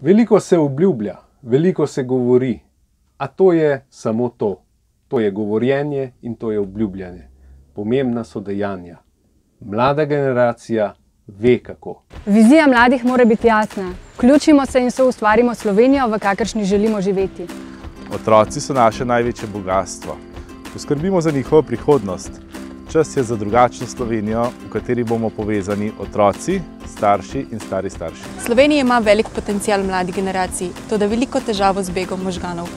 Veliko se obljublja, veliko se govori, a to je samo to. To je govorjenje in to je obljubljanje. Pomembna so dejanja. Mlada generacija ve kako. Vizija mladih mora biti jasna. Vključimo se in soustvarimo Slovenijo, v kakršni želimo živeti. Otroci so naše največje bogastvo. Poskrbimo za njihovo prihodnost. Čas je za drugačno Slovenijo, v kateri bomo povezani otroci, starši in stari starši. Slovenija ima velik potencial mladih generacij, toda veliko težavo z begom možganov.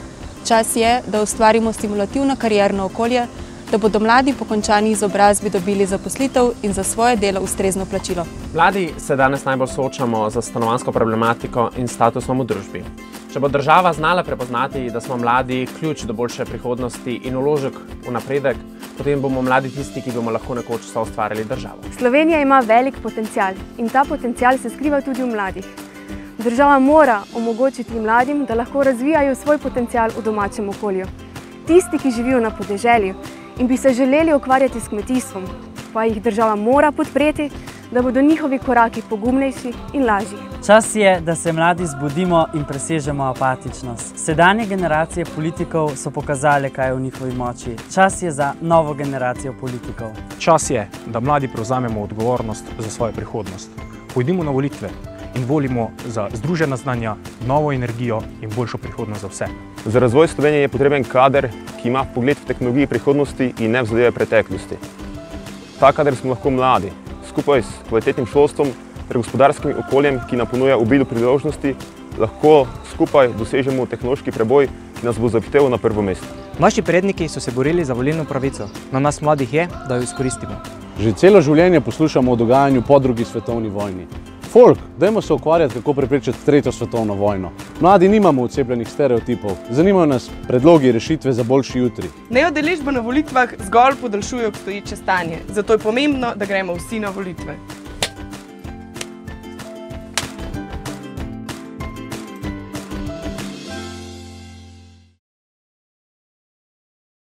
Čas je, da ustvarimo stimulativno karierno okolje, da bodo mladi po končani izobrazbi dobili zaposlitev in za svoje delo ustrezno plačilo. Mladi se danes najbolj soočamo z stanovanjsko problematiko in statusom v družbi. Če bo država znala prepoznati, da smo mladi ključ do boljše prihodnosti in vložek v napredek, potem bomo mladi tisti, ki bomo lahko nekoč soustvarjali državo. Slovenija ima velik potencial in ta potencial se skriva tudi v mladih. Država mora omogočiti mladim, da lahko razvijajo svoj potencial v domačem okolju. Tisti, ki živijo na podeželju in bi se želeli ukvarjati s kmetijstvom, pa jih država mora podpreti, da bodo njihovi koraki pogumnejši in lažji. Čas je, da se mladi zbudimo in presežemo apatičnost. Sedanje generacije politikov so pokazale, kaj je v njihovi moči. Čas je za novo generacijo politikov. Čas je, da mladi prevzamemo odgovornost za svojo prihodnost. Pojdimo na volitve in volimo za združena znanja, novo energijo in boljšo prihodnost za vse. Za razvoj Slovenije je potreben kader, ki ima pogled v tehnologiji prihodnosti in ne v zadeve preteklosti. Ta kader smo lahko mladi, skupaj s kvalitetnim šolstvom ter gospodarskim okoljem, ki nam ponuja obilo priložnosti, lahko skupaj dosežemo tehnološki preboj, ki nas bo zavitel na prvo mesto. Naši predniki so se borili za volilno pravico. Na nas mladih je, da jo izkoristimo. Že celo življenje poslušamo o dogajanju po drugi svetovni vojni. Folk, dajmo se ukvarjati, kako preprečiti tretjo svetovno vojno. Mladi nimamo odcepljenih stereotipov, zanimajo nas predlogi rešitve za boljši jutri. Neudeležba na volitvah zgolj podaljšuje obstoječe stanje, zato je pomembno, da gremo vsi na volitve.